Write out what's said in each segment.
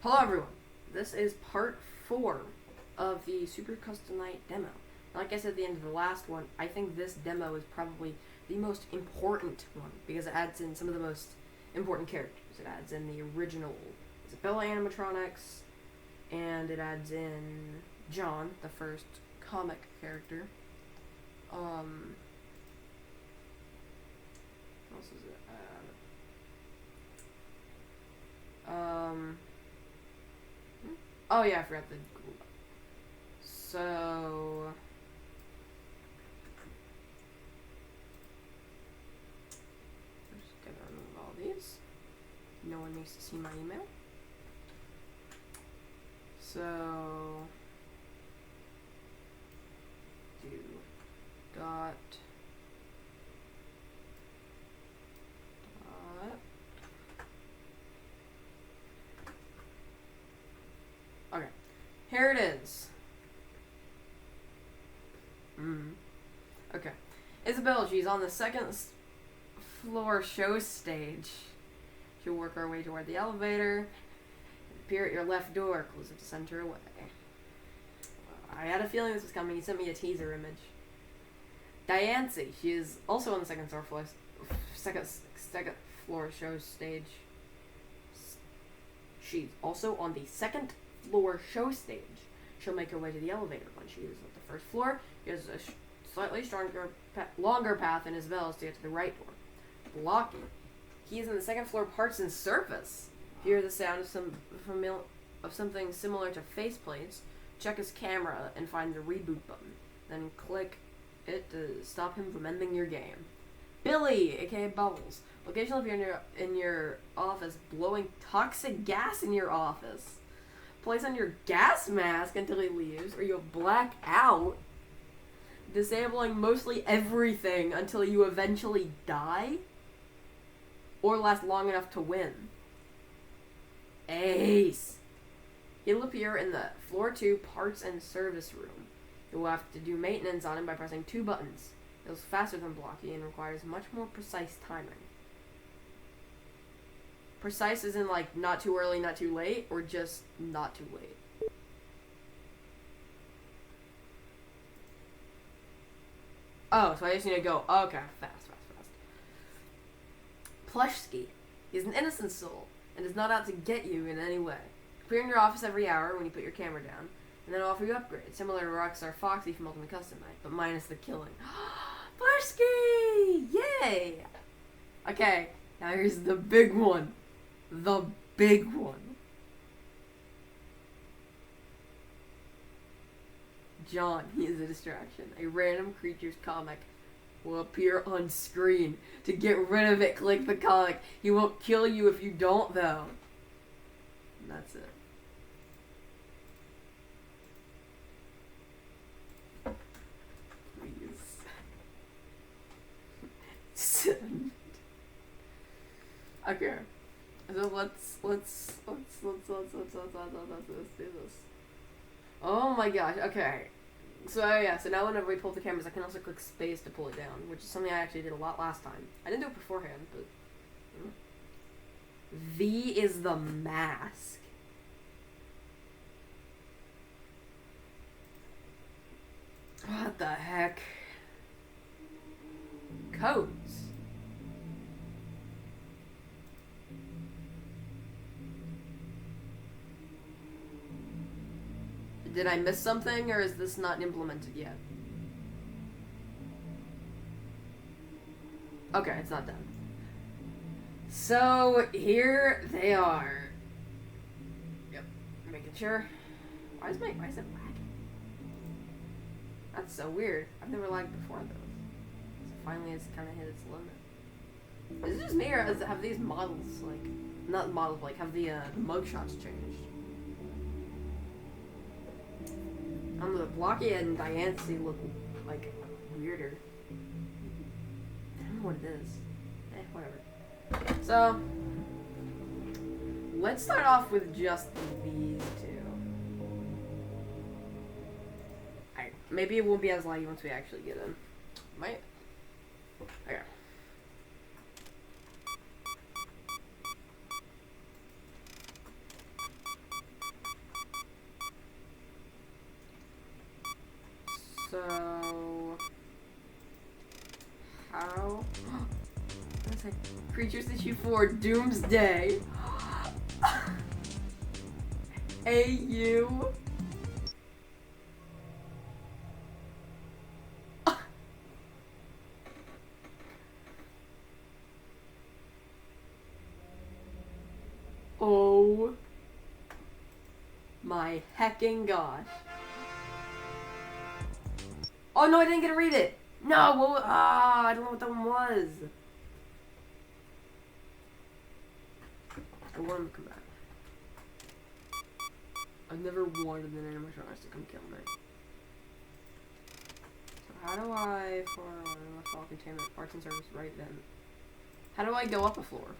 Hello everyone, this is part 4 of the Super Custom Night demo. Like I said at the end of the last one, I think this demo is probably the most important one because it adds in some of the most important characters. It adds in the original Isabella animatronics, and it adds in John, the first comic character. What else is it? Oh yeah, I forgot the Google. So I'm just gonna remove all these. No one needs to see my email. So do dot okay, here it is. Okay. Isabel, she's on the second floor show stage. She'll work her way toward the elevator. Appear at your left door. Close it to send her away. I had a feeling this was coming. He sent me a teaser image. Diancie, she is also on the second floor show stage. She's also on the second floor show stage. She'll make her way to the elevator. When she is at the first floor, she has a slightly longer path than Isabella's to get to the right door. Blocky. He is in the second floor parts and surface. Hear the sound of something similar to faceplates. Check his camera and find the reboot button. Then click it to stop him from ending your game. Billy, aka Bubbles. Location will appear in your office, blowing toxic gas in your office. Place on your gas mask until he leaves, or you'll black out. Disabling mostly everything until you eventually die, or last long enough to win. Ace. He'll appear in the floor 2 parts and service room. You'll have to do maintenance on him by pressing 2 buttons. It goes faster than Blocky and requires much more precise timing. Precise as in like not too early, not too late, or just not too late? Oh, so I just need to go, okay, fast. Plushski. He's an innocent soul, and is not out to get you in any way. Appear in your office every hour when you put your camera down, and then offer you upgrades, similar to Rockstar Foxy from Ultimate Custom Night, but minus the killing. Plushki! Yay! Okay, now here's the big one. The big one. John, he is a distraction. A random creature's comic will appear on screen. To get rid of it, click the comic. He won't kill you if you don't, though. And that's it. Please. Send. Okay. So let's do this. Oh my gosh, okay. So yeah, so now whenever we pull the cameras, I can also click space to pull it down, which is something I actually did a lot last time. I didn't do it beforehand, but... V is the mask. What the heck? Codes. Did I miss something, or is this not implemented yet? Okay, it's not done. So, here they are. Yep, making sure. Why is it lagging? That's so weird. I've never lagged before, though. So finally it's kind of hit its limit. Is it just me, or have these models, like, not models, like, have the mugshots changed? The Blocky and Diancie look like weirder. I don't know what it is. Whatever. So let's start off with just these two. Alright, maybe it won't be as laggy once we actually get in. Might. Okay. So, how? What's that? Creatures that you for Doomsday. AU. Oh my hecking gosh. Oh no, I didn't get to read it. No, I don't know what that one was. I want him to come back. I've never wanted an animatronics to come kill me. So how do I, for fall containment, parts and service right then? How do I go up a floor?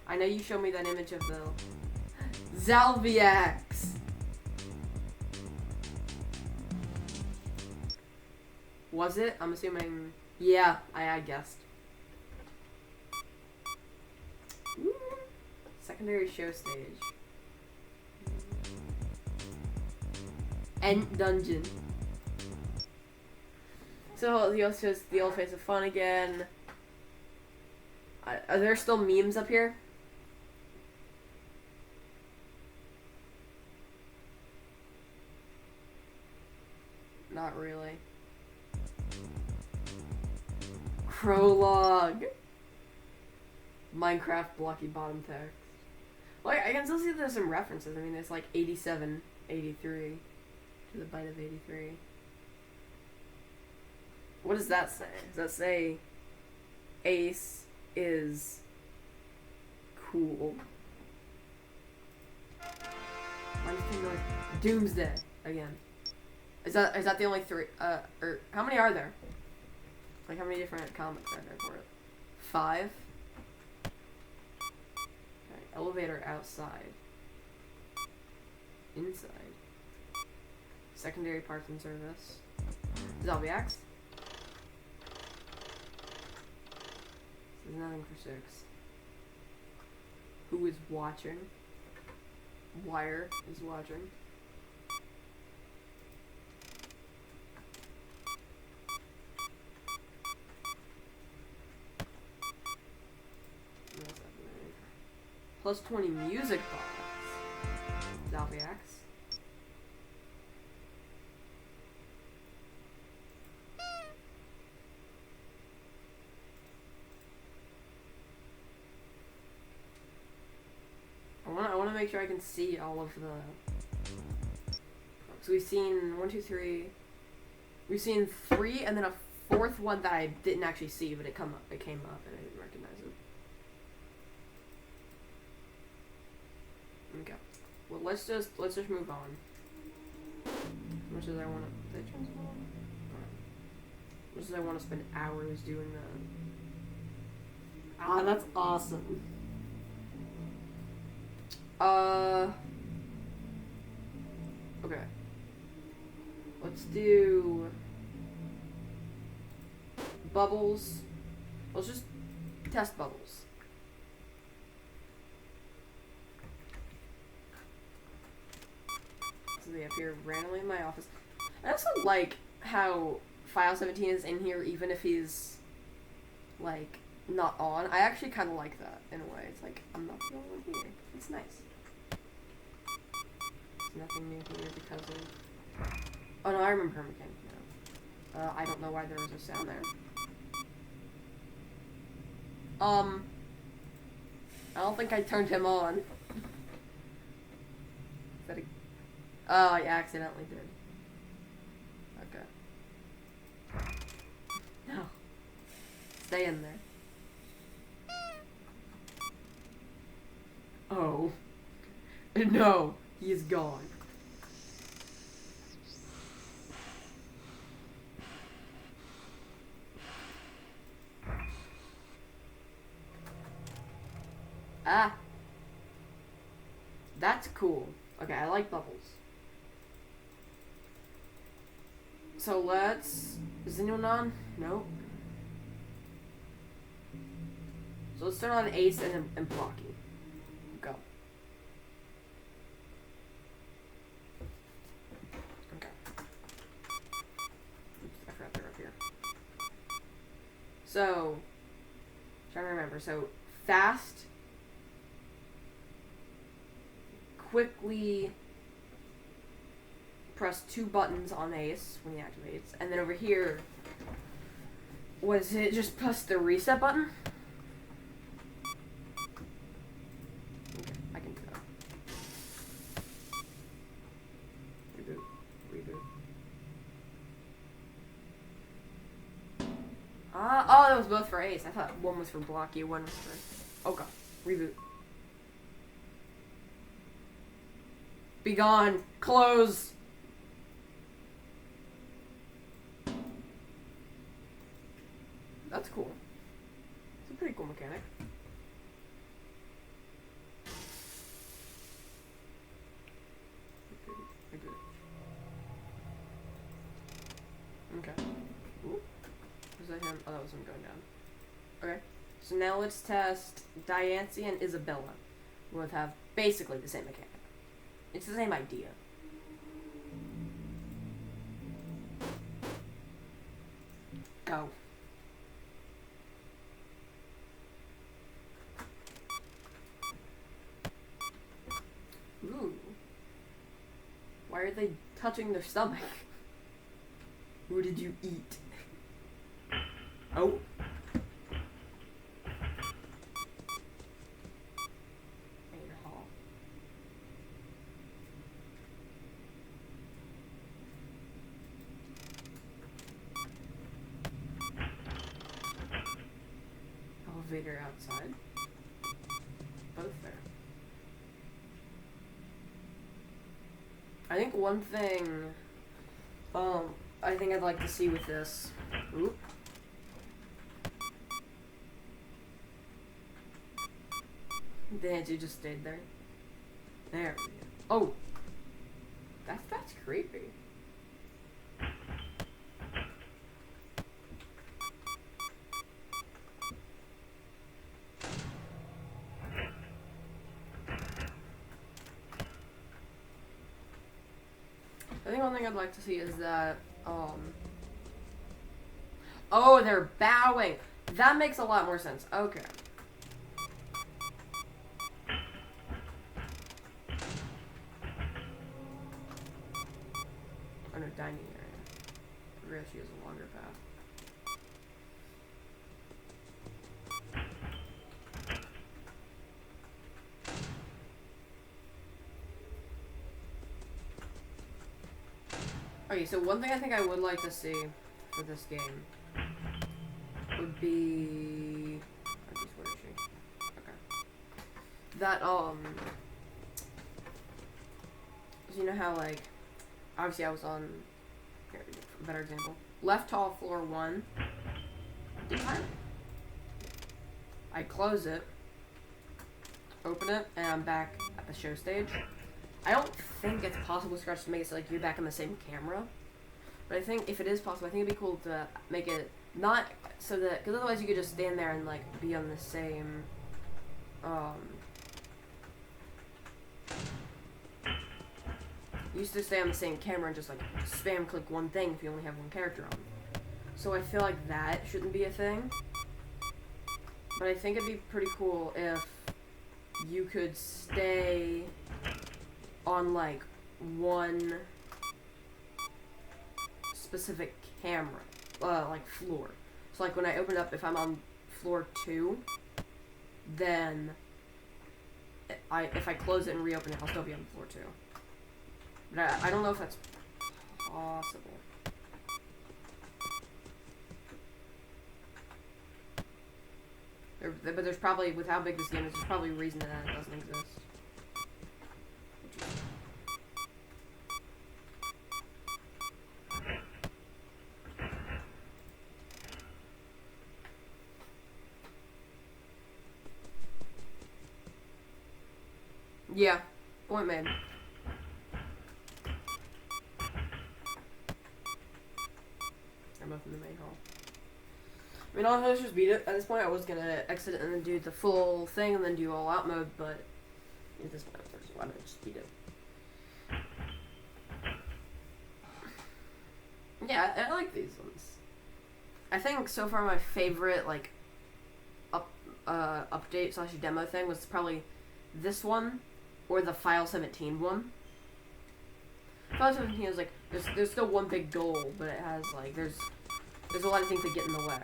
I know you showed me that image of the Zalviax. Was it? I'm assuming. Yeah, I guessed. Ooh. Secondary show stage. End dungeon. So the old face of fun again. Are there still memes up here? Not really. Prologue. Minecraft blocky bottom text. Well, I can still see there's some references. I mean, it's like 87, 83. To the bite of 83. What does that say? Does that say Ace is cool? Doomsday again. Is that the only three? Or how many are there? Like, how many different comics are there for it? 5? Okay, elevator outside. Inside. Secondary parts and service. Zombiax. There's nothing for 6. Who is watching? Wire is watching. Plus 20 music box. Zalviax. I want to make sure I can see all of the. So we've seen 1, 2, 3. We've seen 3, and then a 4th one that I didn't actually see, but it came up, and I didn't recognize it. Okay. Well, let's just move on. How much does I want to? Did I transform? Alright. How much does I want to spend hours doing that? Ah, that's awesome. Okay. Let's do bubbles. Let's just test bubbles. So they appear randomly in my office. I also like how File 17 is in here even if he's, like, not on. I actually kind of like that in a way. It's like, I'm not the only one here. It's nice. There's nothing new here because of... Oh no, I remember him again. No. I don't know why there was a sound there. I don't think I turned him on. Is that a... Oh, I accidentally did. Okay. No. Stay in there. Oh. No, he is gone. Ah. That's cool. Okay, I like bubbles. So let's... Is anyone on? Nope. So let's turn on Ace and Blocky. Go. Okay. So, trying to remember. So, fast, quickly press 2 buttons on Ace when he activates, and then over here, was it just press the reset button? Okay, I can do that. Reboot. Reboot. Oh, that was both for Ace. I thought one was for Blocky, one was for... Oh god. Reboot. Be gone. Close. That's cool. It's a pretty cool mechanic. Okay. Ooh. Was that him? Oh, that was him going down. Okay. So now let's test Diancie and Isabella. Both have basically the same mechanic. It's the same idea. Go. Ooh. Why are they touching their stomach? What did you eat? Oh. Main hall. Elevator outside. Both there. I think one thing, I think I'd like to see with this. Oop. Dancy just stayed there. There we go. Oh! That's creepy. I think one thing I'd like to see is that, oh, they're bowing. That makes a lot more sense. Okay. Oh no, dining area. I forgot she has a longer path. Okay, so one thing I think I would like to see for this game would be... where is she? Okay. That, you know how, like, obviously I was on, here, a better example. Left tall, floor 1. I close it, open it, and I'm back at the show stage. I don't think it's possible, Scratch, to make it so, like, you're back in the same camera. But I think if it is possible, I think it'd be cool to make it not so that... Because otherwise you could just stand there and, like, be on the same... You used to stay on the same camera and just, like, spam click one thing if you only have one character on. So I feel like that shouldn't be a thing. But I think it'd be pretty cool if you could stay on, like, one specific camera, like, floor. So, like, when I open up, if I'm on floor 2, then if I close it and reopen it, I'll still be on floor 2. But I don't know if that's possible. But there's probably, with how big this game is, there's probably a reason that it doesn't exist. Yeah, point made. I'm up in the main hall. I mean, I'll just beat it. At this point, I was gonna exit it and then do the full thing and then do all out mode, but at this point, why not just beat it? Yeah, I like these ones. I think so far my favorite like update / demo thing was probably this one or the File 17 one. File 17 is like there's still one big goal, but it has like there's a lot of things that get in the way.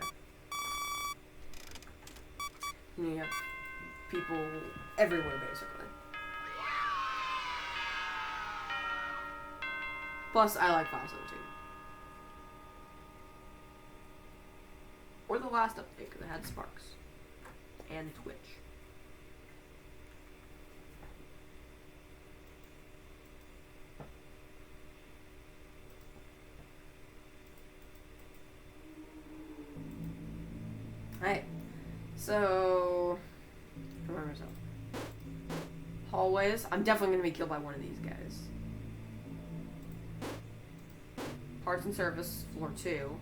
You have people everywhere basically. Plus, I like File 17. Or the last update, because it had Sparks. And Twitch. Alright. So... remember myself. Hallways. I'm definitely going to be killed by one of these guys. Parts and service, floor 2.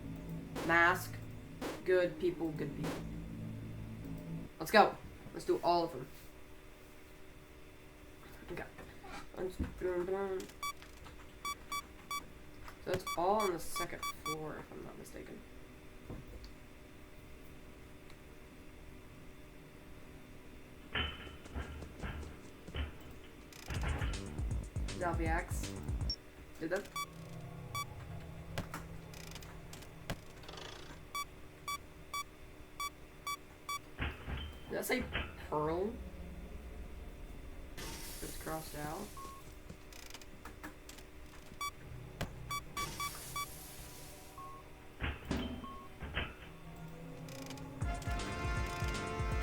Mask. Good people, good people. Let's go. Let's do all of them. Okay. So it's all on the second floor, if I'm not mistaken. Zalviax. Did that? Did that say Pearl? It's crossed out.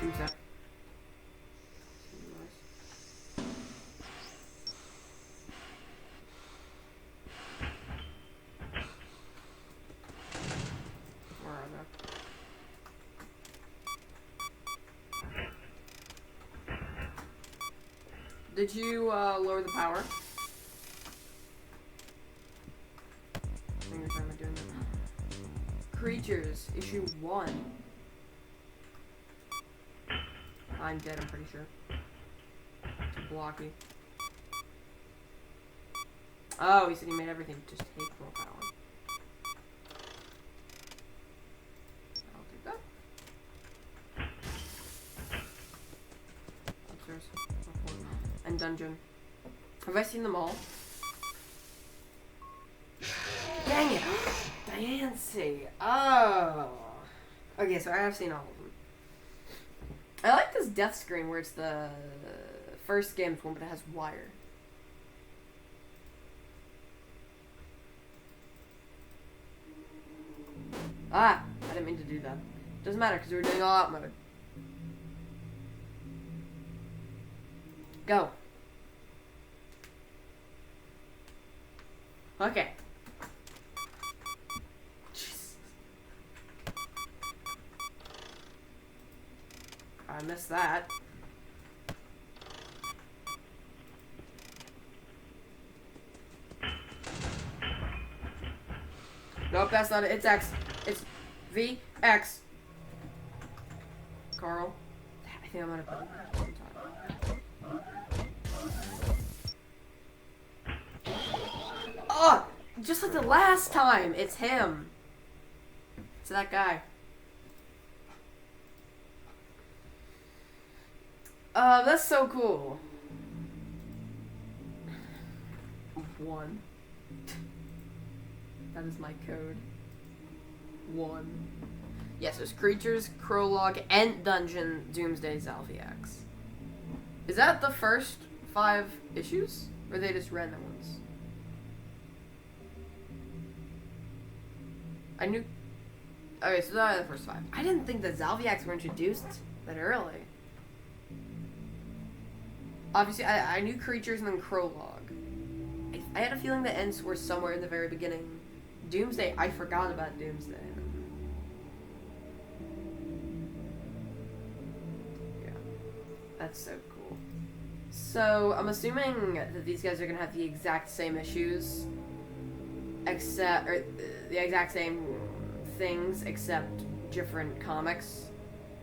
Do that. Where are they? Did you lower the power? Creatures, issue 1. I'm dead, I'm pretty sure. Too blocky. Oh, he said he made everything just take more power. I'll take that. Upstairs. And dungeon. Have I seen them all? Dang it! Diancie! Oh! Okay, so I have seen all of them. I like this death screen where it's the first game's one, but it has wire. Ah! I didn't mean to do that. Doesn't matter, because we're doing all out mode. Go. Okay. Jesus. I missed that. Nope, that's not it. It's X. It's V, X. Carl. I think I'm gonna put it on top. Oh! Just like the last time! It's him. It's that guy. That's so cool. 1. That is my code. 1. Yes, there's creatures, Prologue, End Dungeon, Doomsday, Zalviax. Is that the first 5 issues? Or are they just random ones? I knew... Okay, so that are the first 5. I didn't think that Zalviax were introduced that early. Obviously, I knew creatures and then Prologue. I had a feeling the ends were somewhere in the very beginning. Doomsday, I forgot about Doomsday. Yeah. That's so cool. So, I'm assuming that these guys are going to have the exact same issues, except, or the exact same things, except different comics.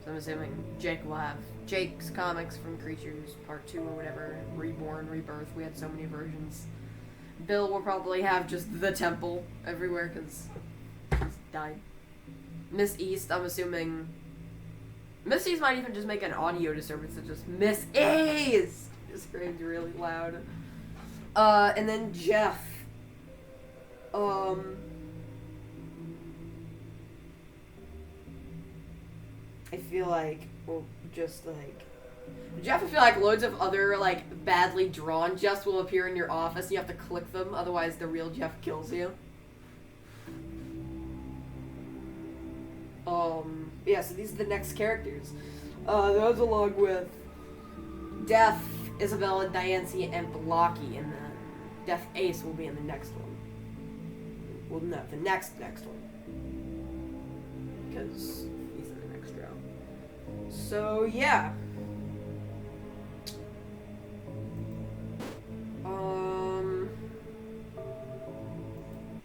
So I'm assuming Jake will have Jake's comics from Creatures Part 2 or whatever, Reborn, Rebirth, we had so many versions. Bill will probably have just the temple everywhere, because he's died. Miss East, I'm assuming... Miss East might even just make an audio disturbance that just Miss East! Just screams really loud. And then Jeff. I feel like, well, just like... Jeff, I feel like loads of other, like, badly drawn Jeffs will appear in your office. You have to click them, otherwise the real Jeff kills you. Yeah, so these are the next characters. Those along with Death, Isabella, Diancie, and Blocky, and then Death Ace will be in the next one. Well, no, the next one. Because he's in the next round. So, yeah.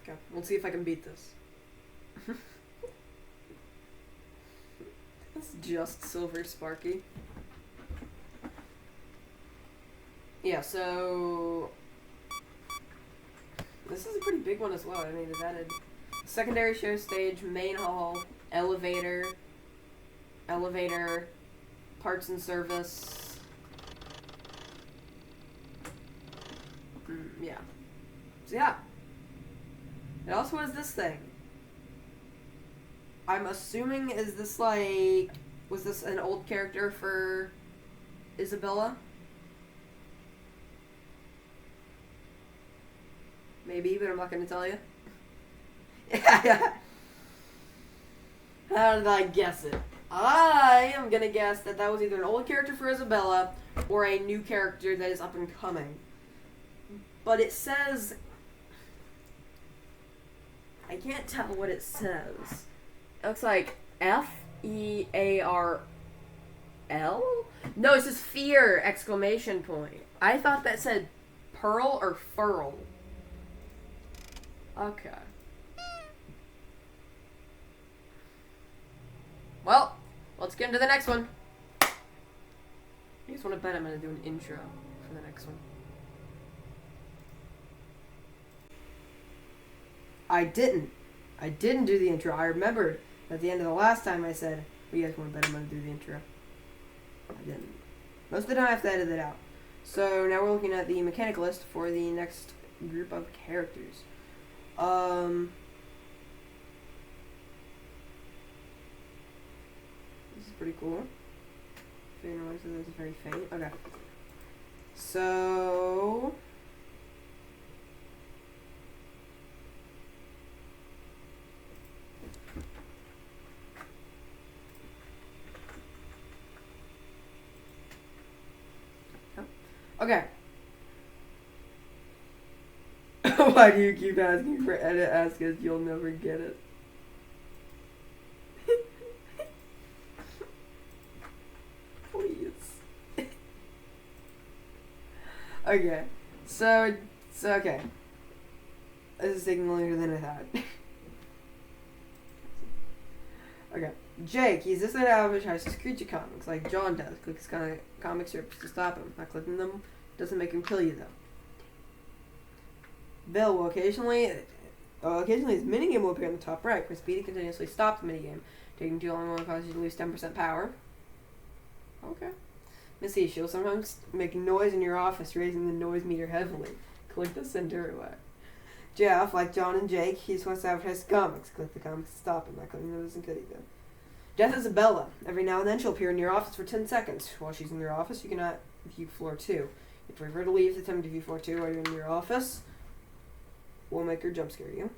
Okay, we'll see if I can beat this. That's just Silver Sparky. Yeah, so... This is a pretty big one as well. I mean, they've added secondary show stage, main hall, elevator, parts and service. Yeah. So yeah. It also has this thing. I'm assuming, is this like... Was this an old character for Isabella? Maybe, but I'm not going to tell you. How did I guess it? I am going to guess that that was either an old character for Isabella or a new character that is up and coming. But it says... I can't tell what it says. It looks like F-E-A-R-L? No, it says fear! Exclamation point. I thought that said Pearl or Furl. Okay. Well, let's get into the next one. I just want to bet I'm going to do an intro for the next one. I didn't do the intro. I remembered at the end of the last time I said, well, you guys want to bet I'm going to do the intro. I didn't. Most of the time I have to edit it out. So now we're looking at the mechanic list for the next group of characters. This is pretty cool. Faint noise, this is very faint. Okay. So... Okay. Why do you keep asking for edit? Ask us, you'll never get it. Please. Okay. So okay. This is taking longer than I thought. Okay. Jake, he's this out of tries to Screechy comics like John does. Click his comic strips to stop him. Not clicking them doesn't make him kill you though. Bill will occasionally his minigame will appear on the top right. Press B to continuously stop the minigame. Taking too long will cause you to lose 10% power. Okay. Missy, she'll sometimes make noise in your office, raising the noise meter heavily. Click the center away. Jeff, like John and Jake, he's wants to advertise comics. Click the comics to stop him. Not clicking them doesn't kill you though. Death Isabella. Every now and then she'll appear in your office for 10 seconds. While she's in your office, you cannot view floor 2. You have to wait for her to leave to attempt to view floor 2 while you're in your office. We'll make her jump scare you.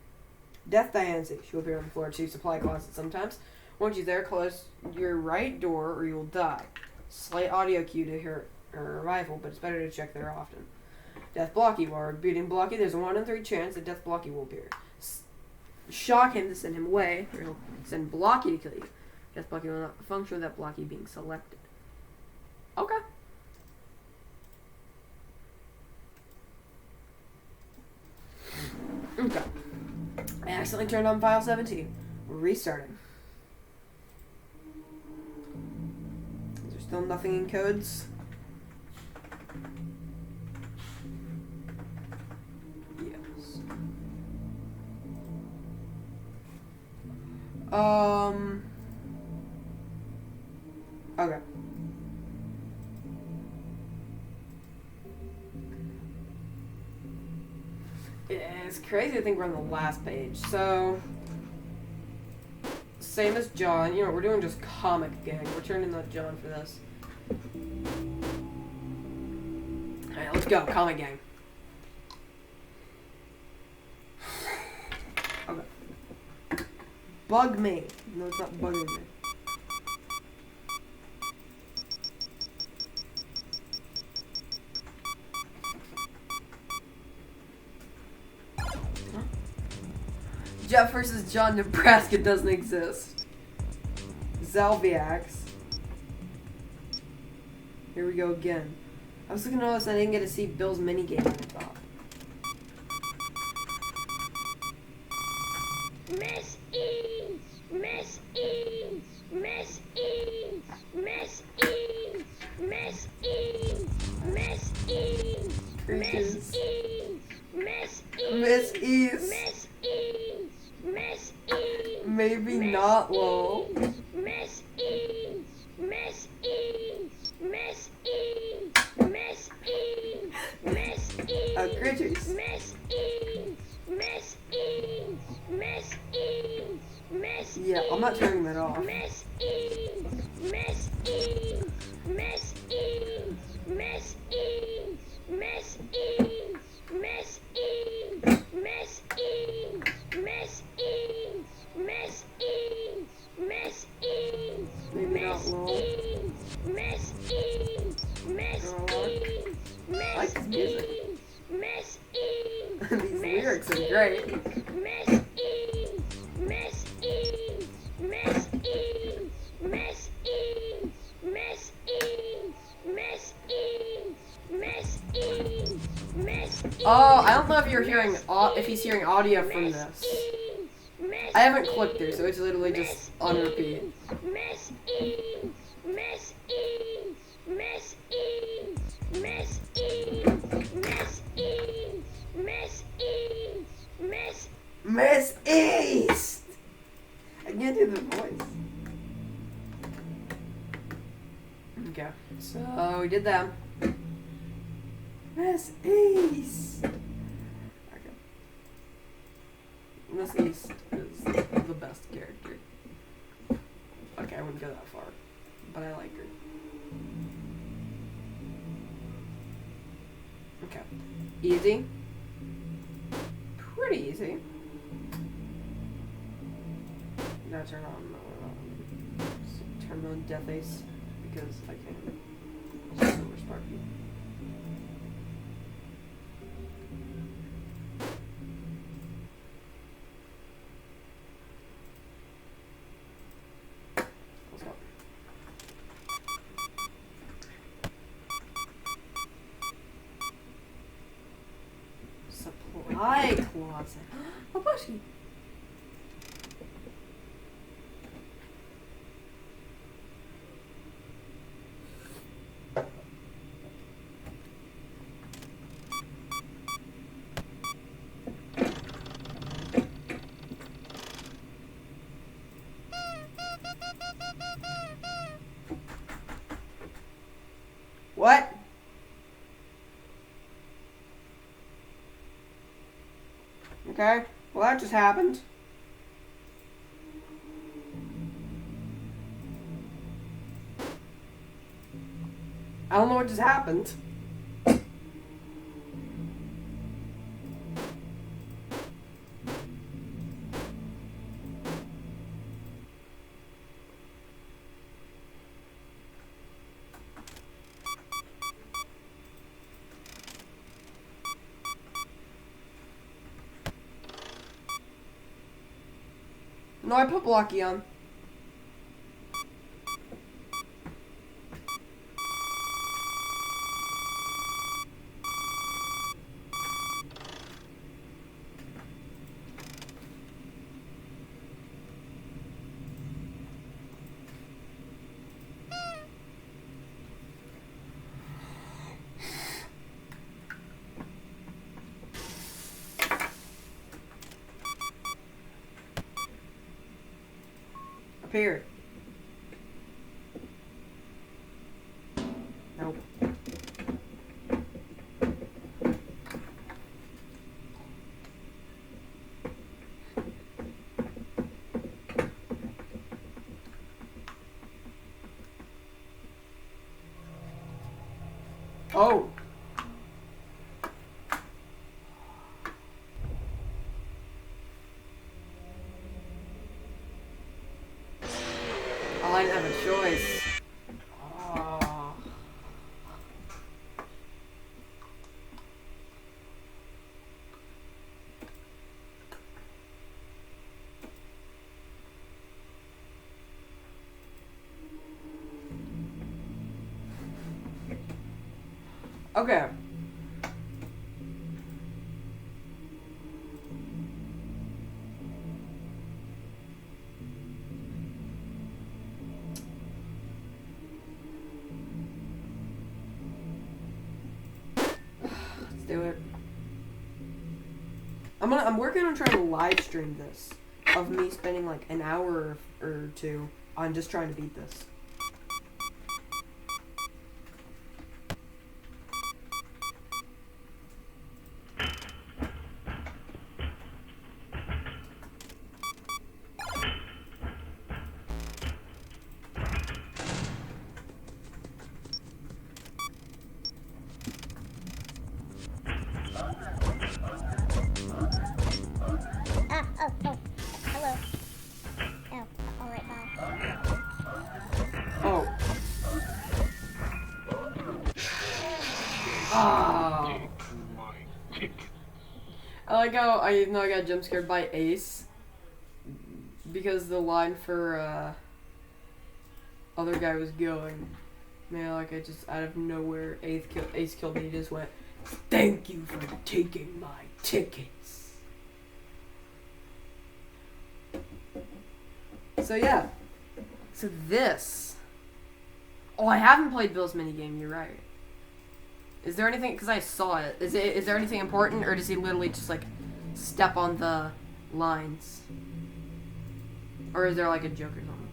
Death Diancie. She'll appear on floor 2 supply closet sometimes. Once she's there, close your right door or you will die. Slight audio cue to her arrival, but it's better to check there often. Death Blocky. While beating Blocky, there's a 1 in 3 chance that Death Blocky will appear. Shock him to send him away, or he'll send Blocky to kill you. Death Blocky will not function without Blocky being selected. Okay. Okay. I accidentally turned on file 17. Restarting. Is there still nothing in codes? Yes. Okay. It's crazy to think we're on the last page. So, same as John. You know, we're doing just comic gang. We're turning to John for this. Alright, let's go. Comic gang. Okay. Bug me. No, it's not bugging me. Jeff versus John, Nebraska doesn't exist. Zalviax. Here we go again. I was looking at all this and I didn't get to see Bill's minigame on the top. Miss Ease! Miss Ease! Miss Ease! Miss Ease! Miss Ease! Miss Ease! Miss Ease! Miss Ease! Miss Ease. Miss Ease! Miss Ease! Maybe not low. Miss Ease! Miss Ease! Miss Ease! Miss Ease! Miss Ease! Critters. Miss Ease! Miss Ease! Miss Ease! Miss Yeah, I'm not turning that off. Miss Ease! Miss Ease! Miss Ease! Miss Ease! Miss Ease! Miss Ease! Miss Ease! Miss Ease! Miss Ease! Miss Ease! Maybe not Miss low. Ease! Miss Ease! Miss Garlic. Ease! I like Miss this music. Ease! Miss Ease! These lyrics are great. Miss Ease! Miss Ease! Miss Ease! Miss Ease! Miss Ease! Miss Ease! Miss Ease! Miss Ease! Oh, I don't know if you're hearing if he's hearing audio from this. I haven't clicked through, so it's literally just on repeat. Miss Ease! Miss Ease! Miss Ease! Miss Ease! Miss Ease! Miss Ease! Miss Miss East! I can't do the voice. Okay, so we did that. Miss East! Okay. Miss East is the best character. Okay, I wouldn't go that far, but I like her. Okay. Easy. Pretty easy. Now turn on turn on Death Ace because I can. Silver Sparky. Let's go. Supply closet. Oh, Bushy. What? Okay. Well, that just happened. I don't know what just happened. No, I put Blocky on. here. Nope. Oh. Oh, I didn't have a choice. Oh. Okay. Let's do it. I'm working on trying to live stream this of me spending like an hour or two on just trying to beat this. Oh. Hello. Oh, alright, bye. Oh. Ah. I like how I got jump scared by Ace because the line for other guy was going. Man, like I just out of nowhere Ace killed me. He just went, "Thank you for taking my tickets." So yeah. So this. Oh, I haven't played Bill's minigame. You're right. Is there anything? Because I saw it. Is there anything important, or does he literally just like step on the lines, or is there like a joke or something?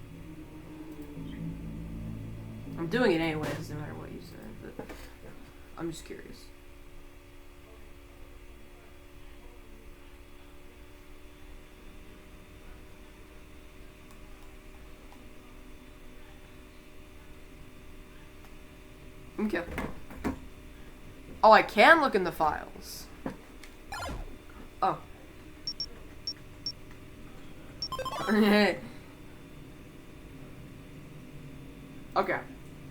I'm doing it anyways, no matter what you say. But I'm just curious. Okay. Oh, I can look in the files. Oh. Okay.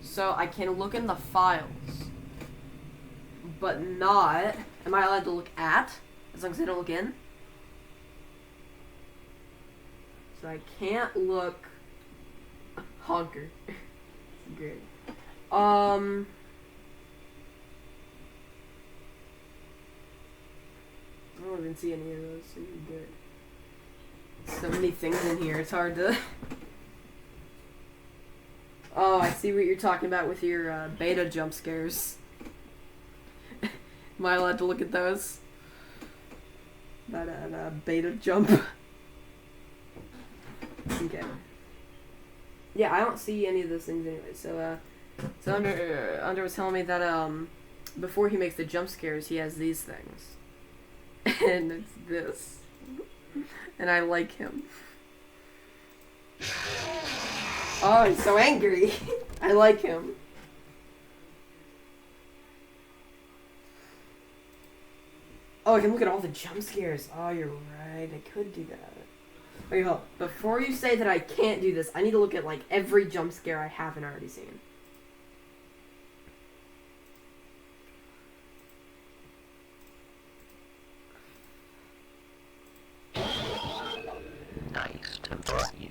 So I can look in the files. But not... Am I allowed to look at? As long as I don't look in? So I can't look... Honker. Great. I don't even see any of those, so you're good. So many things in here, it's hard to... Oh, I see what you're talking about with your beta jump scares. Am I allowed to look at those? That beta jump. Okay. Yeah, I don't see any of those things anyway, so Under was telling me that before he makes the jump scares, he has these things. And it's this. And I like him. Oh, he's so angry. I like him. Oh, I can look at all the jump scares. Oh, you're right. I could do that. Okay, hold. Before you say that I can't do this, I need to look at, like, every jump scare I haven't already seen. Nice to meet you.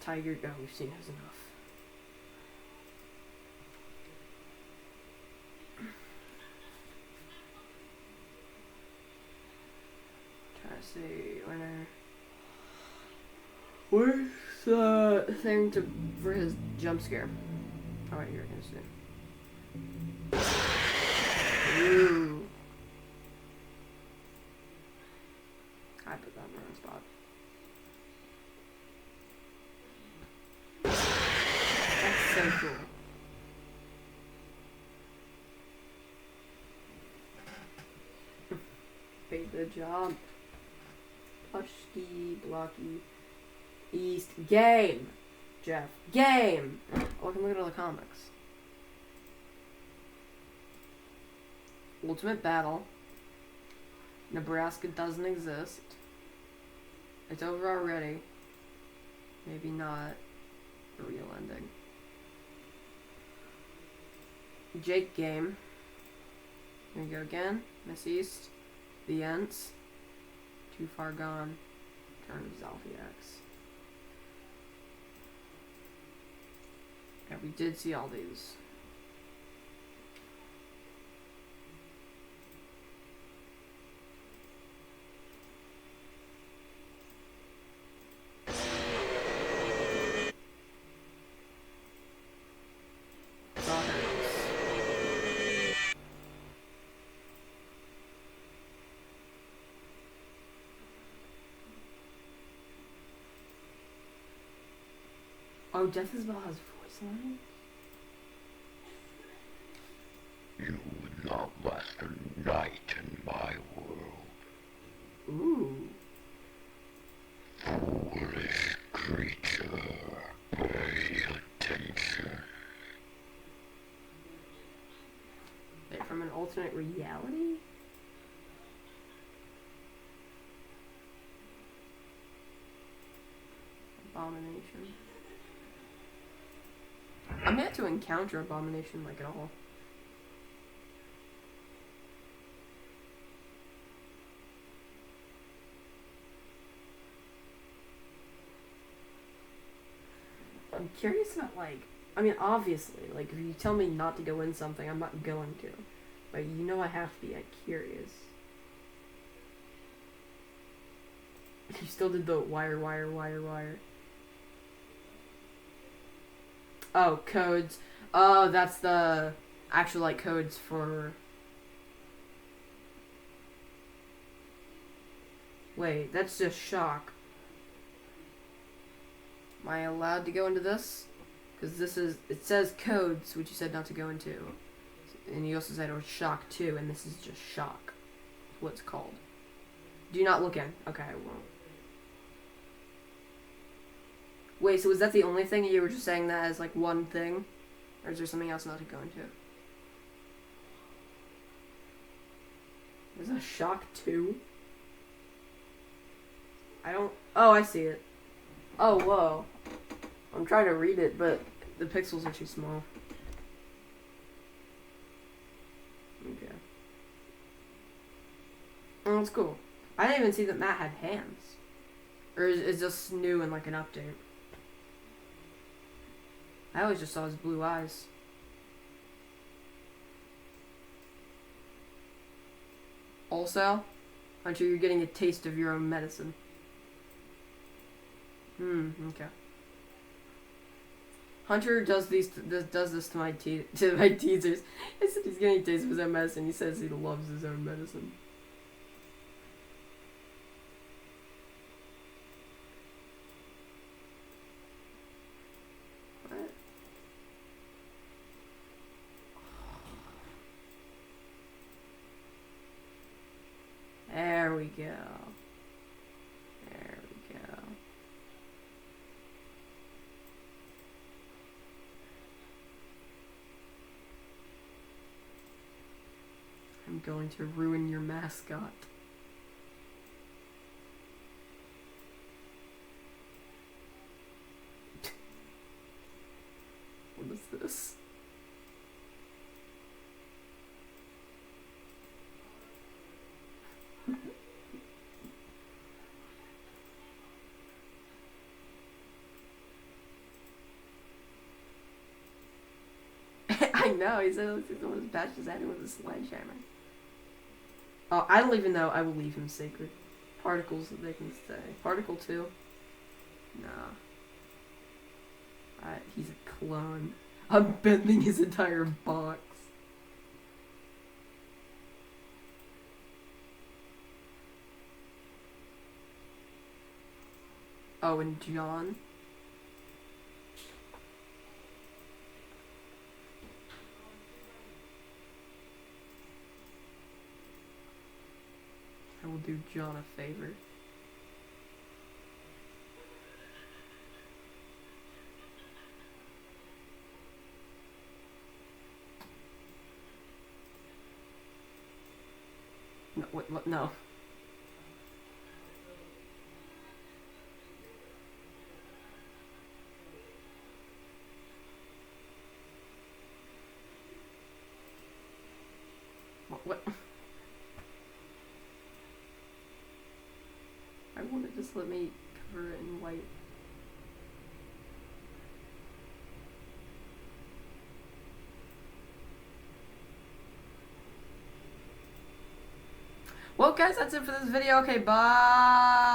Tiger Go, we've seen has enough. Try to see where's the thing for his jump scare? Oh, right here, I can see. Ooh. I put that in the wrong spot. very cool. Paid the job. Pushki, blocky, east, game! Jeff, game! Oh, I can look at all the comics. Ultimate Battle. Nebraska doesn't exist. It's over already. Maybe not a real ending. Jake game. Here we go again. Miss East. The Ents. Too Far Gone. Turn of Zalfiax. Yeah, we did see all these. Oh, Death is Bell has voice lines? You would not last a night in my world. Ooh. Foolish creature, pay attention. They're from an alternate reality? Abomination. I'm yet to encounter Abomination like at all. I'm curious about, like, I mean, obviously, like, if you tell me not to go in something, I'm not going to. But you know I have to be, curious. You still did the wire. Oh, codes. Oh, that's the actual, like, codes for... Wait, that's just shock. Am I allowed to go into this? Because this is... It says codes, which you said not to go into. And you also said it was shock too, and this is just shock. That's what it's called. Do not look in. Okay, I won't. Wait, so was that the only thing? You were just saying that as, like, one thing? Or is there something else not to go into? There's a shock 2? I don't... Oh, I see it. Oh, whoa. I'm trying to read it, but the pixels are too small. Okay. Oh, that's cool. I didn't even see that Matt had hands. Or is this new and, like, an update? I always just saw his blue eyes. Also, Hunter, you're getting a taste of your own medicine. Okay. Hunter does this to my teasers. I said he's getting a taste of his own medicine. He says he loves his own medicine. What? There we go. There we go. I'm going to ruin your mascot. What is this? I know, he said he's the one who bashed his head in with a sledgehammer. Oh, I don't even know. I will leave him sacred. Particles that they can stay. Particle 2? Nah. He's a clone. I'm bending his entire box. Oh, and John? I will do John a favor. No, wait, no. What? I wanted to just let me cover it in white. Well, guys, that's it for this video. Okay, bye.